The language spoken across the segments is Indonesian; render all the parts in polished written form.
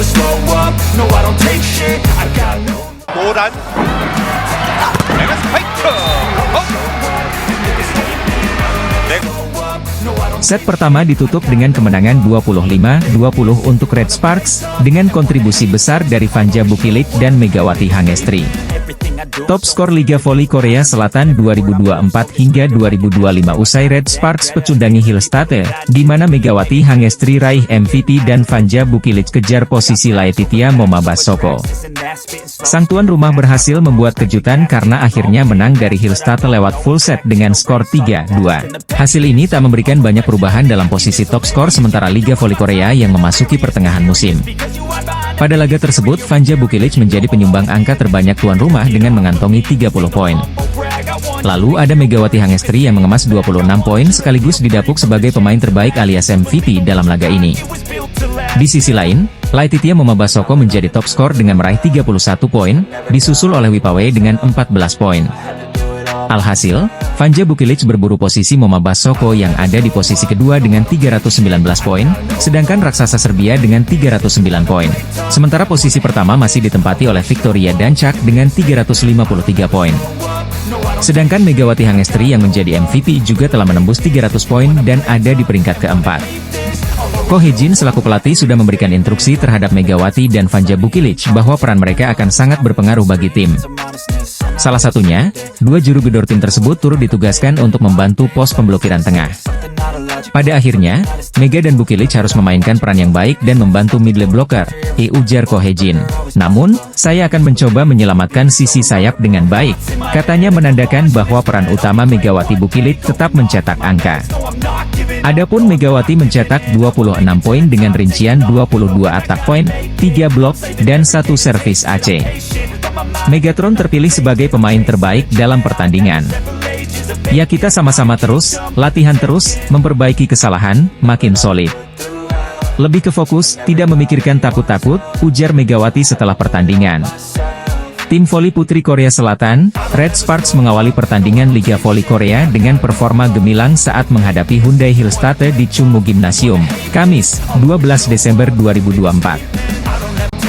never slow up, no I don't take shit, I got no. 모란 내가 스파이크 Set pertama ditutup dengan kemenangan 25-20 untuk Red Sparks, dengan kontribusi besar dari Vanja Bukilic dan Megawati Hangestri. Top skor Liga Voli Korea Selatan 2024 hingga 2025 usai Red Sparks pecundangi Hillstate, di mana Megawati Hangestri raih MVP dan Vanja Bukilic kejar posisi Laetitia Momabasoko. Sang tuan rumah berhasil membuat kejutan karena akhirnya menang dari Hillstate lewat full set dengan skor 3-2. Hasil ini tak memberikan banyak perubahan dalam posisi top skor sementara Liga Voli Korea yang memasuki pertengahan musim. Pada laga tersebut, Vanja Bukilic menjadi penyumbang angka terbanyak tuan rumah dengan mengantongi 30 poin. Lalu ada Megawati Hangestri yang mengemas 26 poin sekaligus didapuk sebagai pemain terbaik alias MVP dalam laga ini. Di sisi lain, Laetitia Momabasoko menjadi top skor dengan meraih 31 poin, disusul oleh Wipawe dengan 14 poin. Alhasil, Vanja Bukilic berburu posisi Momabasoko yang ada di posisi kedua dengan 319 poin, sedangkan raksasa Serbia dengan 309 poin. Sementara posisi pertama masih ditempati oleh Victoria Dancak dengan 353 poin. Sedangkan Megawati Hangestri yang menjadi MVP juga telah menembus 300 poin dan ada di peringkat keempat. Ko Hee-jin selaku pelatih sudah memberikan instruksi terhadap Megawati dan Vanja Bukilic bahwa peran mereka akan sangat berpengaruh bagi tim. Salah satunya, dua juru gedor tim tersebut turut ditugaskan untuk membantu pos pemblokiran tengah. Pada akhirnya, Mega dan Bukilic harus memainkan peran yang baik dan membantu middle blocker, ujar Ko Hee-jin. Namun, saya akan mencoba menyelamatkan sisi sayap dengan baik, katanya menandakan bahwa peran utama Megawati Bukilic tetap mencetak angka. Adapun Megawati mencetak 26 poin dengan rincian 22 attack point, 3 blok, dan 1 servis AC. Megatron terpilih sebagai pemain terbaik dalam pertandingan. Ya kita sama-sama terus, latihan terus, memperbaiki kesalahan, makin solid. Lebih ke fokus, tidak memikirkan takut-takut, ujar Megawati setelah pertandingan. Tim voli putri Korea Selatan, Red Sparks mengawali pertandingan Liga Voli Korea dengan performa gemilang saat menghadapi Hyundai Hillstate di Chungmu Gymnasium, Kamis, 12 Desember 2024.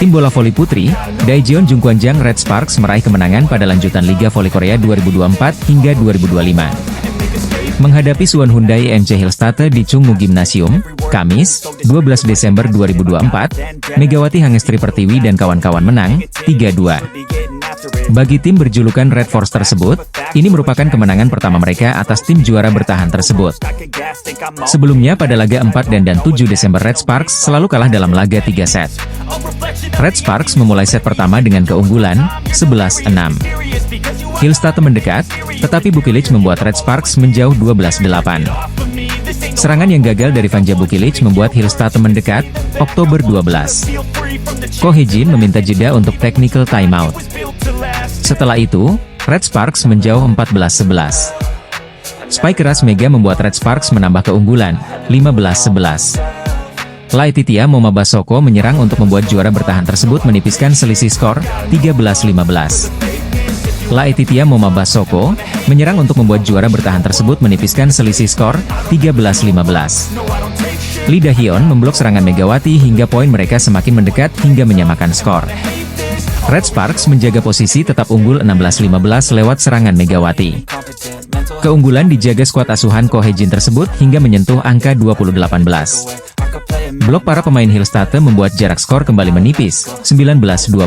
Tim bola voli putri, Daejeon Jungkwanjang Red Sparks meraih kemenangan pada lanjutan Liga Voli Korea 2024 hingga 2025. Menghadapi Suwon Hyundai MC Hillstate di Chungmu Gymnasium, Kamis, 12 Desember 2024, Megawati Hangestri Pertiwi dan kawan-kawan menang, 3-2. Bagi tim berjulukan Red Force tersebut, ini merupakan kemenangan pertama mereka atas tim juara bertahan tersebut. Sebelumnya pada laga 4 dan 7 Desember Red Sparks selalu kalah dalam laga 3 set. Red Sparks memulai set pertama dengan keunggulan, 11-6. Hillstate mendekat, tetapi Bukilic membuat Red Sparks menjauh 12-8. Serangan yang gagal dari Vanja Bukilic membuat Hillstate mendekat, Oktober 12. Ko Hee-jin meminta jeda untuk technical timeout. Setelah itu, Red Sparks menjauh 14-11. Spike keras Mega membuat Red Sparks menambah keunggulan, 15-11. Laetitia Momabasoko menyerang untuk membuat juara bertahan tersebut menipiskan selisih skor, 13-15. Laetitia Momabasoko menyerang untuk membuat juara bertahan tersebut menipiskan selisih skor, 13-15. Lee Da-hyun memblok serangan Megawati hingga poin mereka semakin mendekat hingga menyamakan skor. Red Sparks menjaga posisi tetap unggul 16-15 lewat serangan Megawati. Keunggulan dijaga skuad asuhan Ko Hee-jin tersebut hingga menyentuh angka 20-18. Blok para pemain Hillstate membuat jarak skor kembali menipis, 19-20.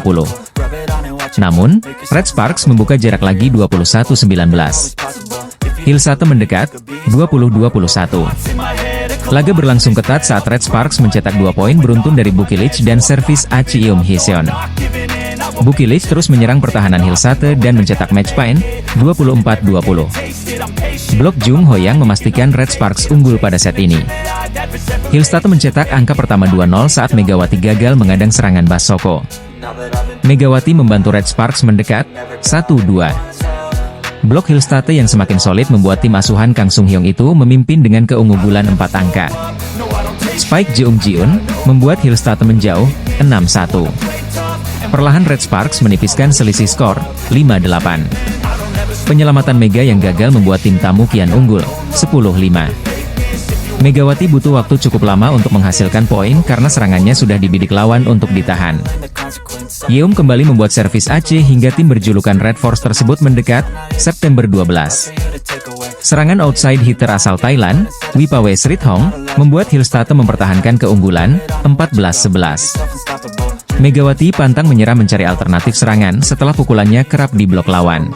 Namun, Red Sparks membuka jarak lagi 21-19. Hillstate mendekat, 20-21. Laga berlangsung ketat saat Red Sparks mencetak 2 poin beruntun dari Bukilic dan servis Achium Hee-seon. Bukilic terus menyerang pertahanan Hillstate dan mencetak match point, 24-20. Blok Jung Ho-yang memastikan Red Sparks unggul pada set ini. Hillstate mencetak angka pertama 2-0 saat Megawati gagal mengadang serangan Basoko. Megawati membantu Red Sparks mendekat, 1-2. Blok Hillstate yang semakin solid membuat tim asuhan Kang Sung Hyung itu memimpin dengan keunggulan 4 angka. Spike Jeong-jiun membuat Hillstate menjauh, 6-1. Perlahan Red Sparks menipiskan selisih skor, 5-8. Penyelamatan Mega yang gagal membuat tim tamu kian unggul, 10-5. Megawati butuh waktu cukup lama untuk menghasilkan poin karena serangannya sudah dibidik lawan untuk ditahan. Yeom kembali membuat servis Aceh hingga tim berjulukan Red Force tersebut mendekat, September 12. Serangan outside hitter asal Thailand, Wipawesrithong, membuat Hillstate mempertahankan keunggulan, 14-11. Megawati pantang menyerah mencari alternatif serangan setelah pukulannya kerap diblok lawan.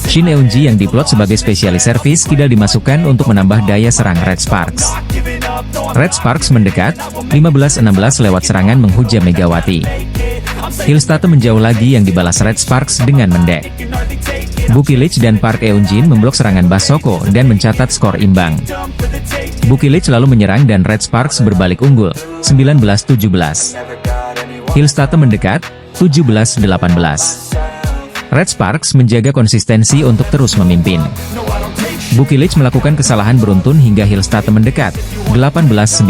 Shin Eun-ji yang diplot sebagai spesialis servis kidal dimasukkan untuk menambah daya serang Red Sparks. Red Sparks mendekat, 15-16 lewat serangan menghujam Megawati. Hillstate menjauh lagi yang dibalas Red Sparks dengan mendek. Bukilich dan Park Eun-jin memblok serangan Basoko dan mencatat skor imbang. Bukilich lalu menyerang dan Red Sparks berbalik unggul, 19-17. Hillstate mendekat, 17-18. Red Sparks menjaga konsistensi untuk terus memimpin. Bukilich melakukan kesalahan beruntun hingga Hillstate mendekat, 18-19.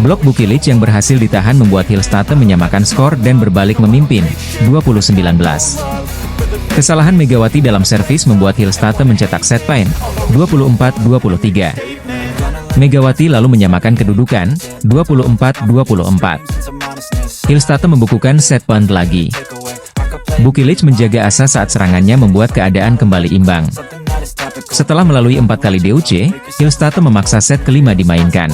Blok Bukilich yang berhasil ditahan membuat Hillstate menyamakan skor dan berbalik memimpin, 20-19. Kesalahan Megawati dalam servis membuat Hillstate mencetak set point, 24-23. Megawati lalu menyamakan kedudukan, 24-24. Hillstate membukukan set point lagi. Bukilich menjaga asa saat serangannya membuat keadaan kembali imbang. Setelah melalui 4 kali DUC, Hillstate memaksa set kelima dimainkan.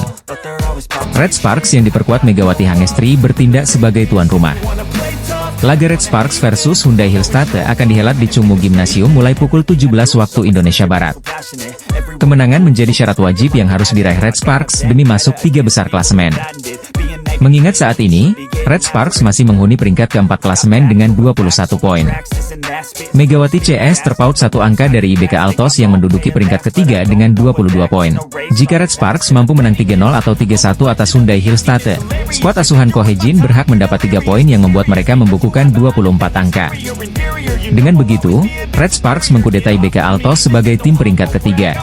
Red Sparks yang diperkuat Megawati Hangestri bertindak sebagai tuan rumah. Laga Red Sparks versus Hyundai Hillstate akan dihelat di Chungmu Gymnasium mulai pukul 17 waktu Indonesia Barat. Kemenangan menjadi syarat wajib yang harus diraih Red Sparks demi masuk 3 besar klasemen. Mengingat saat ini, Red Sparks masih menghuni peringkat keempat klasemen dengan 21 poin. Megawati CS terpaut satu angka dari IBK Altos yang menduduki peringkat ketiga dengan 22 poin. Jika Red Sparks mampu menang 3-0 atau 3-1 atas Hyundai Hillstate, skuad asuhan Ko Hye-jin berhak mendapat 3 poin yang membuat mereka membukukan 24 angka. Dengan begitu, Red Sparks mengkudeta IBK Altos sebagai tim peringkat ketiga.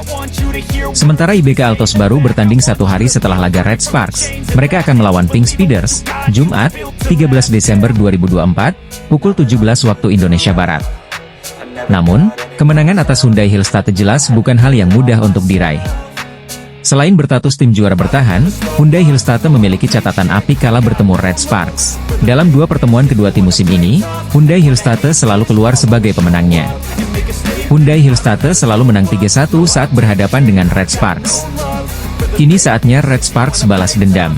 Sementara IBK Altos baru bertanding satu hari setelah laga Red Sparks. Mereka akan melawan Pink Speeders, Jumat, 13 Desember 2024, pukul 17 waktu Indonesia Barat. Namun, kemenangan atas Hyundai Hillstate jelas bukan hal yang mudah untuk diraih. Selain berstatus tim juara bertahan, Hyundai Hillstate memiliki catatan apik kala bertemu Red Sparks. Dalam 2 pertemuan kedua tim musim ini, Hyundai Hillstate selalu keluar sebagai pemenangnya. Hyundai Hillstate selalu menang 3-1 saat berhadapan dengan Red Sparks. Kini saatnya Red Sparks balas dendam.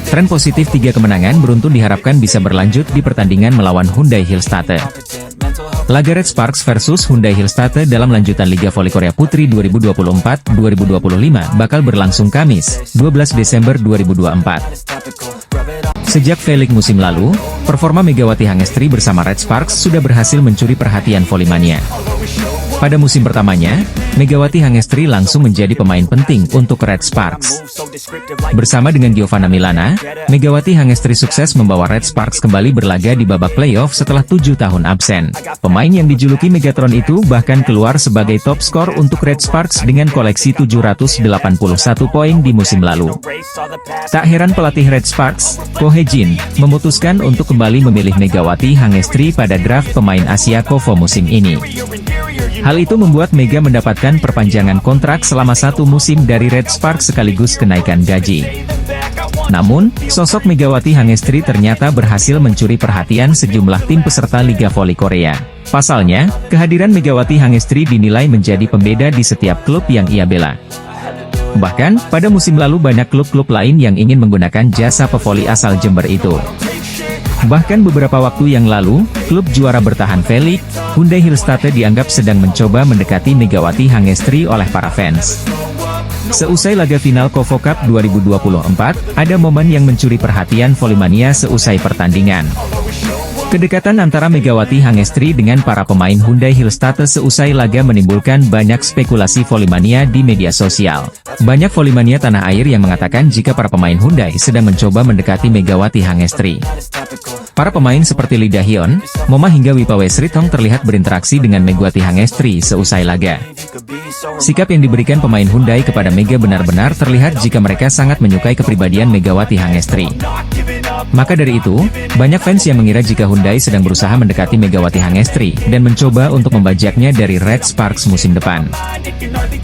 Tren positif 3 kemenangan beruntun diharapkan bisa berlanjut di pertandingan melawan Hyundai Hillstate. Laga Red Sparks versus Hyundai Hillstate dalam lanjutan Liga Voli Korea Putri 2024-2025 bakal berlangsung Kamis, 12 Desember 2024. Sejak V-League musim lalu, performa Megawati Hangestri bersama Red Sparks sudah berhasil mencuri perhatian volleyman-nya. Pada musim pertamanya, Megawati Hangestri langsung menjadi pemain penting untuk Red Sparks. Bersama dengan Giovanna Milana, Megawati Hangestri sukses membawa Red Sparks kembali berlaga di babak playoff setelah 7 tahun absen. Pemain yang dijuluki Megatron itu bahkan keluar sebagai top skor untuk Red Sparks dengan koleksi 781 poin di musim lalu. Tak heran pelatih Red Sparks, Ko Hye-jin, memutuskan untuk kembali memilih Megawati Hangestri pada draft pemain Asia KOFO musim ini. Hal itu membuat Mega mendapatkan perpanjangan kontrak selama 1 musim dari Red Sparks sekaligus kenaikan gaji. Namun, sosok Megawati Hangestri ternyata berhasil mencuri perhatian sejumlah tim peserta Liga Voli Korea. Pasalnya, kehadiran Megawati Hangestri dinilai menjadi pembeda di setiap klub yang ia bela. Bahkan, pada musim lalu banyak klub-klub lain yang ingin menggunakan jasa pevoli asal Jember itu. Bahkan beberapa waktu yang lalu, klub juara bertahan V-League, Hyundai Hillstate dianggap sedang mencoba mendekati Megawati Hangestri oleh para fans. Seusai laga final KOFO Cup 2024, ada momen yang mencuri perhatian Volley-mania seusai pertandingan. Kedekatan antara Megawati Hangestri dengan para pemain Hyundai Hillstate seusai laga menimbulkan banyak spekulasi Volley-mania di media sosial. Banyak Volley-mania tanah air yang mengatakan jika para pemain Hyundai sedang mencoba mendekati Megawati Hangestri. Para pemain seperti Lee Da-hyun, Moma hingga Wipawesrithong terlihat berinteraksi dengan Megawati Hangestri seusai laga. Sikap yang diberikan pemain Hyundai kepada Mega benar-benar terlihat jika mereka sangat menyukai kepribadian Megawati Hangestri. Maka dari itu, banyak fans yang mengira jika Hyundai sedang berusaha mendekati Megawati Hangestri dan mencoba untuk membajaknya dari Red Sparks musim depan.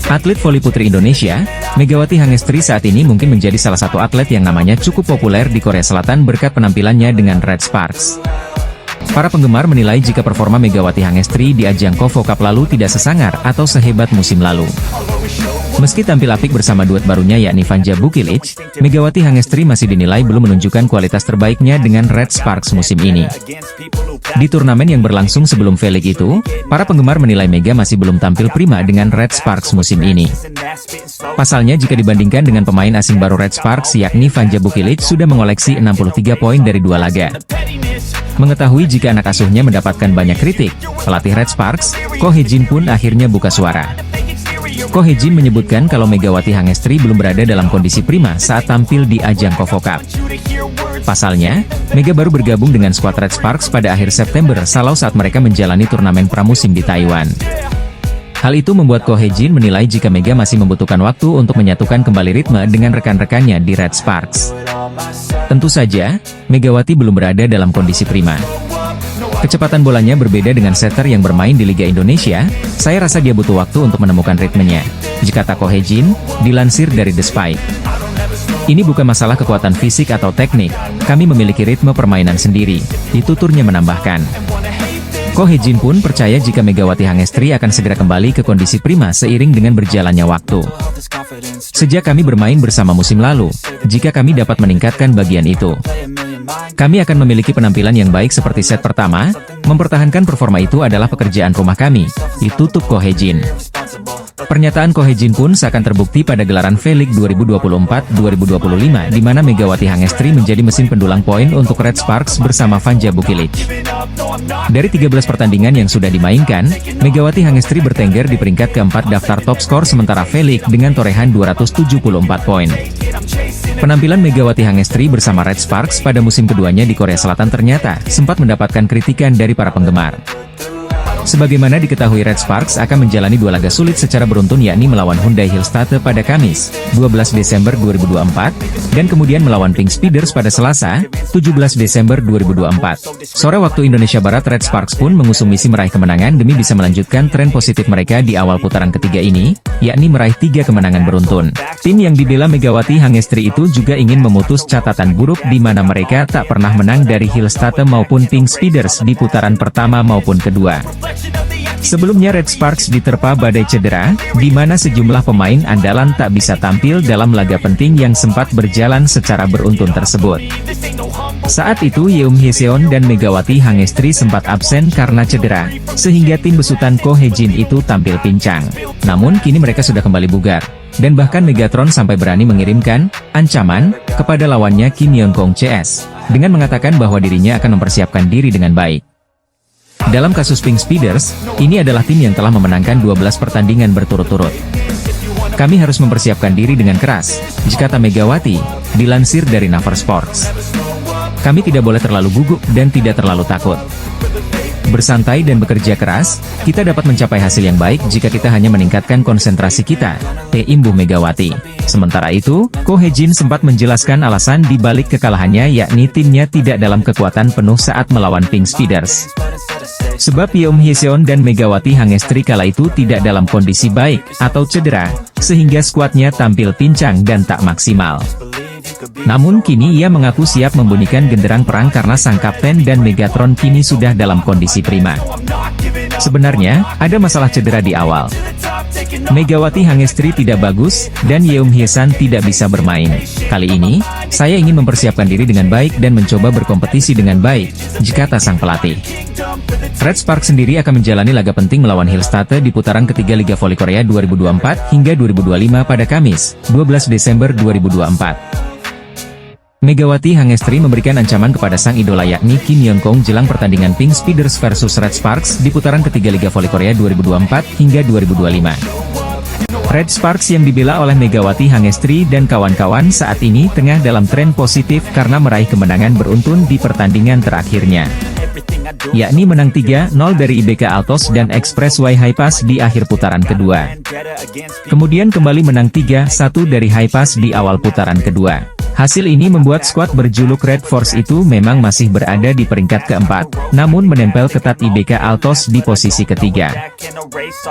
Atlet voli putri Indonesia, Megawati Hangestri saat ini mungkin menjadi salah satu atlet yang namanya cukup populer di Korea Selatan berkat penampilannya dengan Red Sparks. Para penggemar menilai jika performa Megawati Hangestri di ajang KOFO Cup lalu tidak sesangar atau sehebat musim lalu. Meski tampil apik bersama duet barunya yakni Vanja Bukilic, Megawati Hangestri masih dinilai belum menunjukkan kualitas terbaiknya dengan Red Sparks musim ini. Di turnamen yang berlangsung sebelum V-League itu, para penggemar menilai Mega masih belum tampil prima dengan Red Sparks musim ini. Pasalnya jika dibandingkan dengan pemain asing baru Red Sparks yakni Vanja Bukilic sudah mengoleksi 63 poin dari 2 laga. Mengetahui jika anak asuhnya mendapatkan banyak kritik, pelatih Red Sparks, Ko Hye-jin pun akhirnya buka suara. Ko Hye-jin menyebutkan kalau Megawati Hangestri belum berada dalam kondisi prima saat tampil di ajang KOFO Cup. Pasalnya, Mega baru bergabung dengan skuad Red Sparks pada akhir September salau saat mereka menjalani turnamen pramusim di Taiwan. Hal itu membuat Ko Hye-jin menilai jika Mega masih membutuhkan waktu untuk menyatukan kembali ritme dengan rekan-rekannya di Red Sparks. Tentu saja, Megawati belum berada dalam kondisi prima. Kecepatan bolanya berbeda dengan setter yang bermain di Liga Indonesia, saya rasa dia butuh waktu untuk menemukan ritmenya. Jika Ko Hye-jin, dilansir dari The Spike. Ini bukan masalah kekuatan fisik atau teknik, kami memiliki ritme permainan sendiri, dituturnya menambahkan. Ko Hye-jin pun percaya jika Megawati Hangestri akan segera kembali ke kondisi prima seiring dengan berjalannya waktu. Sejak kami bermain bersama musim lalu, jika kami dapat meningkatkan bagian itu, kami akan memiliki penampilan yang baik seperti set pertama, mempertahankan performa itu adalah pekerjaan rumah kami, ditutup Ko Hye-jin. Pernyataan Ko Hye-jin pun seakan terbukti pada gelaran V-League 2024-2025 di mana Megawati Hangestri menjadi mesin pendulang poin untuk Red Sparks bersama Vanja Bukilic. Dari 13 pertandingan yang sudah dimainkan, Megawati Hangestri bertengger di peringkat keempat daftar top skor sementara V-League dengan torehan 274 poin. Penampilan Megawati Hangestri bersama Red Sparks pada musim keduanya di Korea Selatan ternyata sempat mendapatkan kritikan dari para penggemar. Sebagaimana diketahui Red Sparks akan menjalani 2 laga sulit secara beruntun yakni melawan Hyundai Hillstatte pada Kamis, 12 Desember 2024, dan kemudian melawan Pink Speeders pada Selasa, 17 Desember 2024. Sore waktu Indonesia Barat Red Sparks pun mengusung misi meraih kemenangan demi bisa melanjutkan tren positif mereka di awal putaran ketiga ini, yakni meraih 3 kemenangan beruntun. Tim yang dibela Megawati Hangestri itu juga ingin memutus catatan buruk di mana mereka tak pernah menang dari Hillstatte maupun Pink Speeders di putaran pertama maupun kedua. Sebelumnya Red Sparks diterpa badai cedera, di mana sejumlah pemain andalan tak bisa tampil dalam laga penting yang sempat berjalan secara beruntun tersebut. Saat itu Yeom Hye-seon dan Megawati Hangestri sempat absen karena cedera, sehingga tim besutan Ko Hye-jin itu tampil pincang. Namun kini mereka sudah kembali bugar, dan bahkan Megatron sampai berani mengirimkan ancaman kepada lawannya Kim Yeon-kong CS, dengan mengatakan bahwa dirinya akan mempersiapkan diri dengan baik. Dalam kasus Pink Speeders, ini adalah tim yang telah memenangkan 12 pertandingan berturut-turut. Kami harus mempersiapkan diri dengan keras, kata Megawati, dilansir dari Naver Sports. Kami tidak boleh terlalu gugup dan tidak terlalu takut. Bersantai dan bekerja keras, kita dapat mencapai hasil yang baik jika kita hanya meningkatkan konsentrasi kita, imbuh Megawati. Sementara itu, Ko Hye-jin sempat menjelaskan alasan di balik kekalahannya yakni timnya tidak dalam kekuatan penuh saat melawan Pink Speeders. Sebab Yeom Hye-seon dan Megawati Hangestri kala itu tidak dalam kondisi baik, atau cedera, sehingga skuadnya tampil pincang dan tak maksimal. Namun kini ia mengaku siap membunyikan genderang perang karena sang kapten dan Megatron kini sudah dalam kondisi prima. Sebenarnya, ada masalah cedera di awal. Megawati Hangestri tidak bagus, dan Yeom Hye-seon tidak bisa bermain. Kali ini, saya ingin mempersiapkan diri dengan baik dan mencoba berkompetisi dengan baik, kata sang pelatih. Red Sparks sendiri akan menjalani laga penting melawan Hillstatte di putaran ketiga Liga Voli Korea 2024 hingga 2025 pada Kamis, 12 Desember 2024. Megawati Hangestri memberikan ancaman kepada sang idola yakni Kim Yeon-kong jelang pertandingan Pink Speeders versus Red Sparks di putaran ketiga Liga Voli Korea 2024 hingga 2025. Red Sparks yang dibela oleh Megawati Hangestri dan kawan-kawan saat ini tengah dalam tren positif karena meraih kemenangan beruntun di pertandingan terakhirnya, yakni menang 3-0 dari IBK Altos dan Expressway Highpass di akhir putaran kedua. Kemudian kembali menang 3-1 dari Highpass di awal putaran kedua. Hasil ini membuat skuad berjuluk Red Force itu memang masih berada di peringkat keempat, namun menempel ketat IBK Altos di posisi ketiga.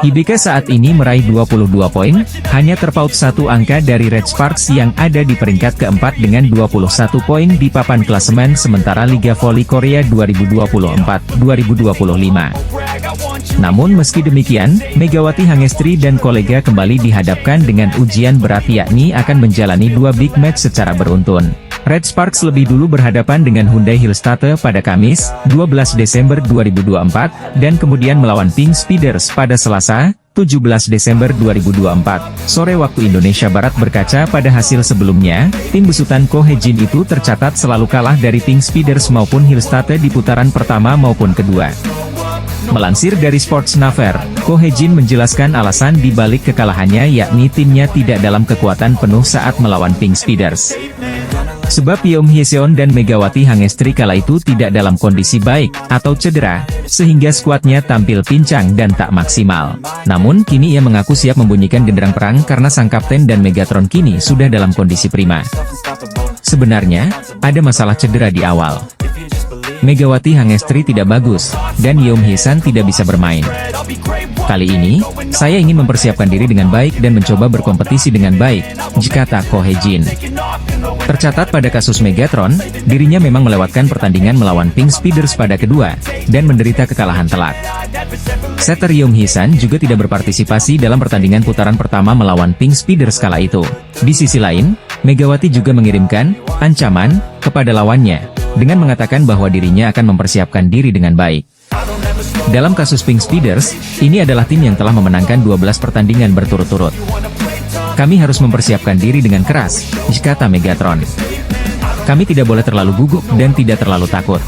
IBK saat ini meraih 22 poin, hanya terpaut satu angka dari Red Sparks yang ada di peringkat keempat dengan 21 poin di papan klasemen sementara Liga Voli Korea 2024-2025. Namun meski demikian, Megawati Hangestri dan kolega kembali dihadapkan dengan ujian berat yakni akan menjalani dua big match secara beruntun. Red Sparks lebih dulu berhadapan dengan Hyundai Hillstate pada Kamis, 12 Desember 2024, dan kemudian melawan Pink Speeders pada Selasa, 17 Desember 2024, sore waktu Indonesia Barat. Berkaca pada hasil sebelumnya, tim besutan Ko Hee-jin itu tercatat selalu kalah dari Pink Speeders maupun Hillstate di putaran pertama maupun kedua. Melansir dari Sports Naver, Ko Hee-jin menjelaskan alasan di balik kekalahannya yakni timnya tidak dalam kekuatan penuh saat melawan Pink Speeders. Sebab Yeom Hyeseon dan Megawati Hangestri kala itu tidak dalam kondisi baik, atau cedera, sehingga skuadnya tampil pincang dan tak maksimal. Namun kini ia mengaku siap membunyikan genderang perang karena sang kapten dan Megatron kini sudah dalam kondisi prima. Sebenarnya, ada masalah cedera di awal. Megawati Hangestri tidak bagus, dan Yeom Hyesan tidak bisa bermain. Kali ini, saya ingin mempersiapkan diri dengan baik dan mencoba berkompetisi dengan baik, kata Ko Hee-jin. Tercatat pada kasus Megatron, dirinya memang melewatkan pertandingan melawan Pink Speeders pada kedua, dan menderita kekalahan telak. Setter Yeom Hyesan juga tidak berpartisipasi dalam pertandingan putaran pertama melawan Pink Speeders kala itu. Di sisi lain, Megawati juga mengirimkan ancaman kepada lawannya, dengan mengatakan bahwa dirinya akan mempersiapkan diri dengan baik. Dalam kasus Pink Speeders, ini adalah tim yang telah memenangkan 12 pertandingan berturut-turut. Kami harus mempersiapkan diri dengan keras, kata Megatron. Kami tidak boleh terlalu gugup dan tidak terlalu takut.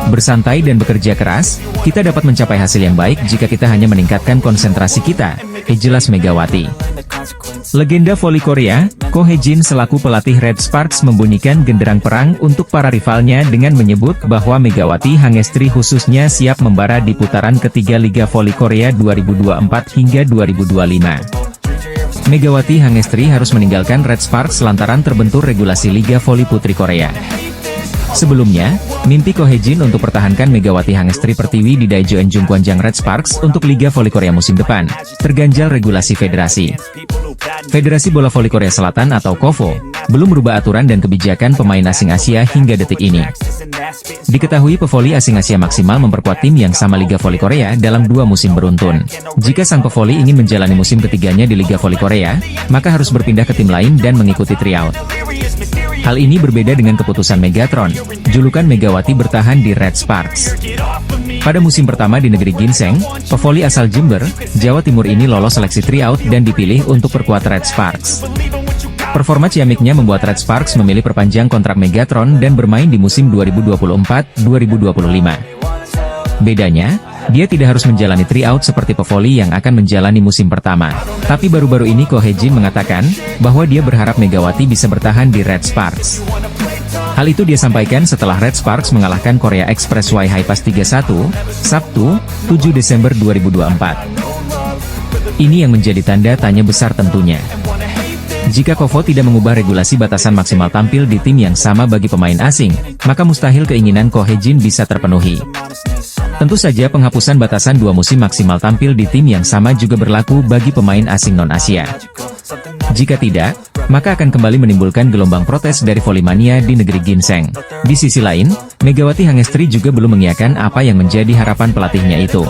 Bersantai dan bekerja keras, kita dapat mencapai hasil yang baik jika kita hanya meningkatkan konsentrasi kita, jelas Megawati. Legenda voli Korea, Ko Hee-jin selaku pelatih Red Sparks membunyikan genderang perang untuk para rivalnya dengan menyebut bahwa Megawati Hangestri khususnya siap membara di putaran ketiga Liga Voli Korea 2024 hingga 2025. Megawati Hangestri harus meninggalkan Red Sparks lantaran terbentur regulasi Liga Voli Putri Korea. Sebelumnya, mimpi Ko Hee-jin untuk pertahankan Megawati Hangestri Pertiwi di Daejeon Jungkwanjang Red Sparks untuk Liga Voli Korea musim depan, terganjal regulasi federasi. Federasi Bola Voli Korea Selatan atau KOVO, belum merubah aturan dan kebijakan pemain asing Asia hingga detik ini. Diketahui pevoli asing Asia maksimal memperkuat tim yang sama Liga Voli Korea dalam 2 musim beruntun. Jika sang pevoli ingin menjalani musim ketiganya di Liga Voli Korea, maka harus berpindah ke tim lain dan mengikuti tryout. Hal ini berbeda dengan keputusan Megatron, julukan Megawati bertahan di Red Sparks. Pada musim pertama di negeri ginseng, pevoli asal Jember, Jawa Timur ini lolos seleksi tryout dan dipilih untuk perkuat Red Sparks. Performa ciamiknya membuat Red Sparks memilih perpanjang kontrak Megatron dan bermain di musim 2024-2025. Bedanya, dia tidak harus menjalani tryout seperti pevoli yang akan menjalani musim pertama. Tapi baru-baru ini Ko Hee-jin mengatakan bahwa dia berharap Megawati bisa bertahan di Red Sparks. Hal itu dia sampaikan setelah Red Sparks mengalahkan Korea Express Y Highpass 3-1, Sabtu, 7 Desember 2024. Ini yang menjadi tanda tanya besar tentunya. Jika KOVO tidak mengubah regulasi batasan maksimal tampil di tim yang sama bagi pemain asing, maka mustahil keinginan Ko Hee-jin bisa terpenuhi. Tentu saja penghapusan batasan 2 musim maksimal tampil di tim yang sama juga berlaku bagi pemain asing non-Asia. Jika tidak, maka akan kembali menimbulkan gelombang protes dari volimania di negeri ginseng. Di sisi lain, Megawati Hangestri juga belum mengiyakan apa yang menjadi harapan pelatihnya itu.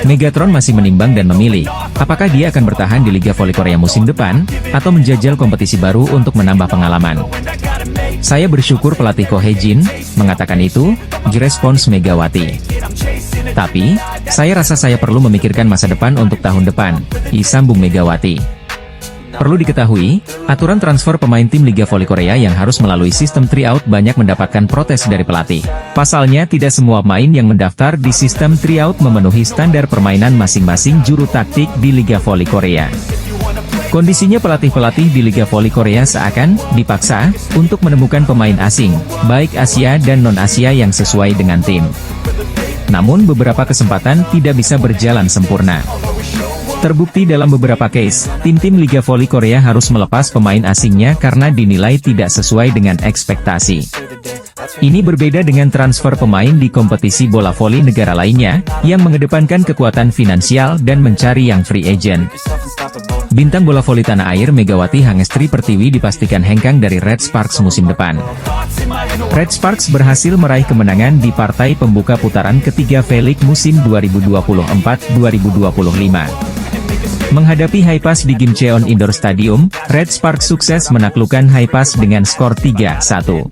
Megatron masih menimbang dan memilih, apakah dia akan bertahan di Liga Voli Korea musim depan, atau menjajal kompetisi baru untuk menambah pengalaman. Saya bersyukur pelatih Ko Hee-jin mengatakan itu, respons Megawati. Tapi, saya rasa saya perlu memikirkan masa depan untuk tahun depan, sambung Megawati. Perlu diketahui, aturan transfer pemain tim Liga Voli Korea yang harus melalui sistem tryout banyak mendapatkan protes dari pelatih. Pasalnya tidak semua pemain yang mendaftar di sistem tryout memenuhi standar permainan masing-masing juru taktik di Liga Voli Korea. Kondisinya pelatih-pelatih di Liga Voli Korea seakan dipaksa untuk menemukan pemain asing, baik Asia dan non-Asia yang sesuai dengan tim. Namun beberapa kesempatan tidak bisa berjalan sempurna. Terbukti dalam beberapa case, tim-tim Liga Voli Korea harus melepas pemain asingnya karena dinilai tidak sesuai dengan ekspektasi. Ini berbeda dengan transfer pemain di kompetisi bola voli negara lainnya, yang mengedepankan kekuatan finansial dan mencari yang free agent. Bintang bola voli tanah air Megawati Hangestri Pertiwi dipastikan hengkang dari Red Sparks musim depan. Red Sparks berhasil meraih kemenangan di partai pembuka putaran ketiga V-League musim 2024-2025. Menghadapi Haipas di Gimcheon Indoor Stadium, Red Sparks sukses menaklukkan Haipas dengan skor 3-1.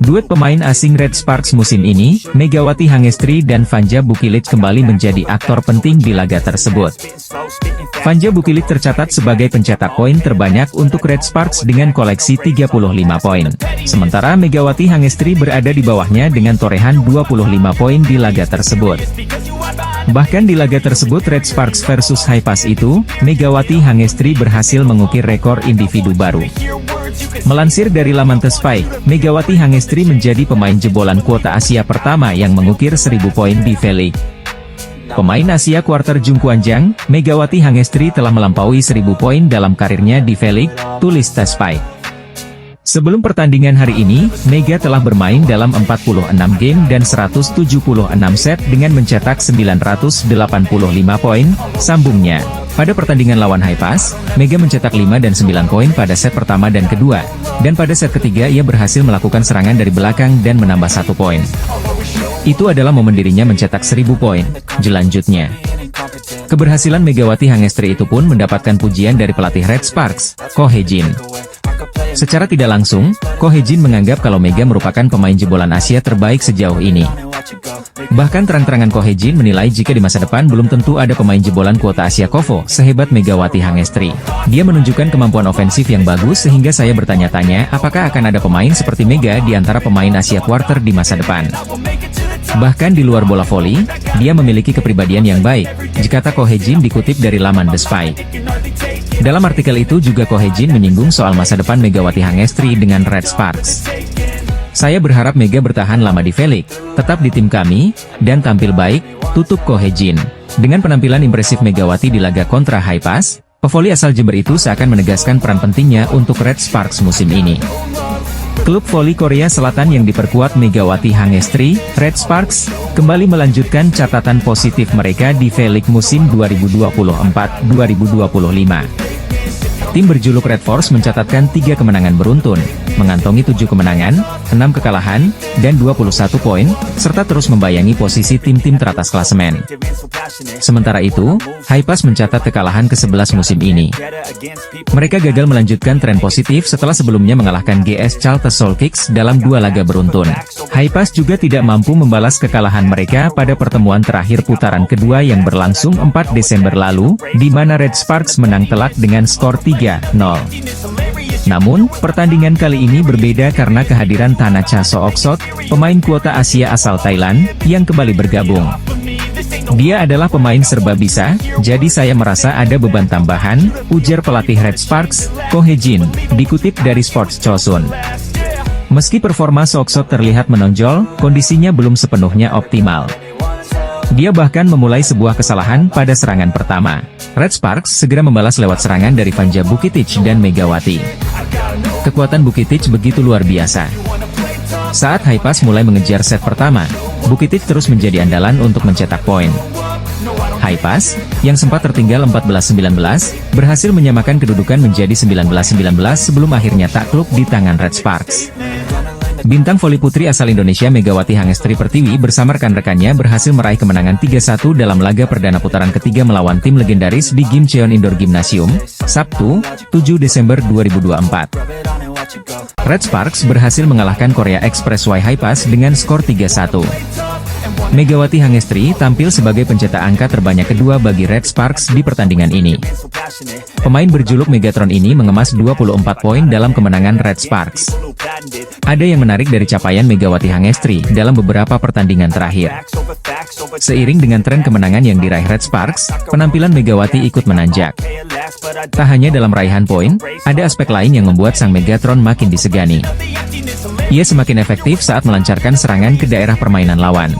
Duet pemain asing Red Sparks musim ini, Megawati Hangestri dan Vanja Bukilit kembali menjadi aktor penting di laga tersebut. Vanja Bukilit tercatat sebagai pencetak poin terbanyak untuk Red Sparks dengan koleksi 35 poin. Sementara Megawati Hangestri berada di bawahnya dengan torehan 25 poin di laga tersebut. Bahkan di laga tersebut Red Sparks versus Haipas itu, Megawati Hangestri berhasil mengukir rekor individu baru. Melansir dari laman The Spike, Megawati Hangestri menjadi pemain jebolan kuota Asia pertama yang mengukir 1000 poin di V-League. Pemain Asia kuarter Jung Kwanjang, Megawati Hangestri telah melampaui 1000 poin dalam karirnya di V-League, tulis The Spike. Sebelum pertandingan hari ini, Mega telah bermain dalam 46 game dan 176 set dengan mencetak 985 poin, sambungnya. Pada pertandingan lawan Haipas, Mega mencetak 5 dan 9 poin pada set pertama dan kedua, dan pada set ketiga ia berhasil melakukan serangan dari belakang dan menambah 1 poin. Itu adalah momen dirinya mencetak 1000 poin, jelanjutnya. Keberhasilan Megawati Hangestri itu pun mendapatkan pujian dari pelatih Red Sparks, Ko Hye-jin. Secara tidak langsung, Ko Hye-jin menganggap kalau Mega merupakan pemain jebolan Asia terbaik sejauh ini. Bahkan terang-terangan Ko Hye-jin menilai jika di masa depan belum tentu ada pemain jebolan kuota Asia KOFO sehebat Megawati Hangestri. Dia menunjukkan kemampuan ofensif yang bagus sehingga saya bertanya-tanya apakah akan ada pemain seperti Mega di antara pemain Asia Quarter di masa depan. Bahkan di luar bola voli, dia memiliki kepribadian yang baik, dikata Ko Hye-jin dikutip dari laman The Spike. Dalam artikel itu juga Ko Hye-jin menyinggung soal masa depan Megawati Hangestri dengan Red Sparks. Saya berharap Mega bertahan lama di V-League, tetap di tim kami, dan tampil baik, tutup Ko Hye-jin. Dengan penampilan impresif Megawati di laga kontra Haipas, pevoli asal Jember itu seakan menegaskan peran pentingnya untuk Red Sparks musim ini. Klub voli Korea Selatan yang diperkuat Megawati Hangestri, Red Sparks, kembali melanjutkan catatan positif mereka di V-League musim 2024-2025. Tim berjuluk Red Force mencatatkan 3 kemenangan beruntun, mengantongi 7 kemenangan, 6 kekalahan, dan 21 poin, serta terus membayangi posisi tim-tim teratas klasemen. Sementara itu, Haipas mencatat kekalahan ke-11 musim ini. Mereka gagal melanjutkan tren positif setelah sebelumnya mengalahkan GS Charter Soul Kicks dalam 2 laga beruntun. Haipas juga tidak mampu membalas kekalahan mereka pada pertemuan terakhir putaran kedua yang berlangsung 4 Desember lalu, di mana Red Sparks menang telak dengan skor 3-0. Namun, pertandingan kali ini berbeda karena kehadiran Tanacha Sooksot, pemain kuota Asia asal Thailand, yang kembali bergabung. Dia adalah pemain serba bisa, jadi saya merasa ada beban tambahan, ujar pelatih Red Sparks, Ko Hye-jin, dikutip dari Sports Chosun. Meski performa Sooksot terlihat menonjol, kondisinya belum sepenuhnya optimal. Dia bahkan memulai sebuah kesalahan pada serangan pertama. Red Sparks segera membalas lewat serangan dari Vanja Bukitic dan Megawati. Kekuatan Bukitic begitu luar biasa. Saat Haipas mulai mengejar set pertama, Bukitic terus menjadi andalan untuk mencetak poin. Haipas, yang sempat tertinggal 14-19, berhasil menyamakan kedudukan menjadi 19-19 sebelum akhirnya takluk di tangan Red Sparks. Bintang voli putri asal Indonesia Megawati Hangestri Pertiwi bersama rekan-rekannya berhasil meraih kemenangan 3-1 dalam laga perdana putaran ketiga melawan tim legendaris di Gimcheon Indoor Gymnasium, Sabtu, 7 Desember 2024. Red Sparks berhasil mengalahkan Korea Express Y Haipas dengan skor 3-1. Megawati Hangestri tampil sebagai pencetak angka terbanyak kedua bagi Red Sparks di pertandingan ini. Pemain berjuluk Megatron ini mengemas 24 poin dalam kemenangan Red Sparks. Ada yang menarik dari capaian Megawati Hangestri dalam beberapa pertandingan terakhir. Seiring dengan tren kemenangan yang diraih Red Sparks, penampilan Megawati ikut menanjak. Tak hanya dalam raihan poin, ada aspek lain yang membuat sang Megatron makin disegani. Ia semakin efektif saat melancarkan serangan ke daerah permainan lawan.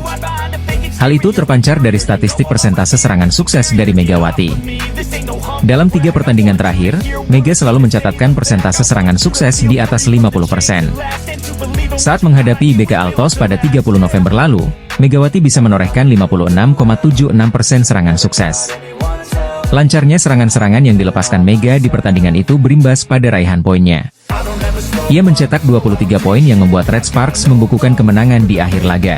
Hal itu terpancar dari statistik persentase serangan sukses dari Megawati. Dalam 3 pertandingan terakhir, Mega selalu mencatatkan persentase serangan sukses di atas 50%. Saat menghadapi BK Altos pada 30 November lalu, Megawati bisa menorehkan 56,76% serangan sukses. Lancarnya serangan-serangan yang dilepaskan Mega di pertandingan itu berimbas pada raihan poinnya. Ia mencetak 23 poin yang membuat Red Sparks membukukan kemenangan di akhir laga.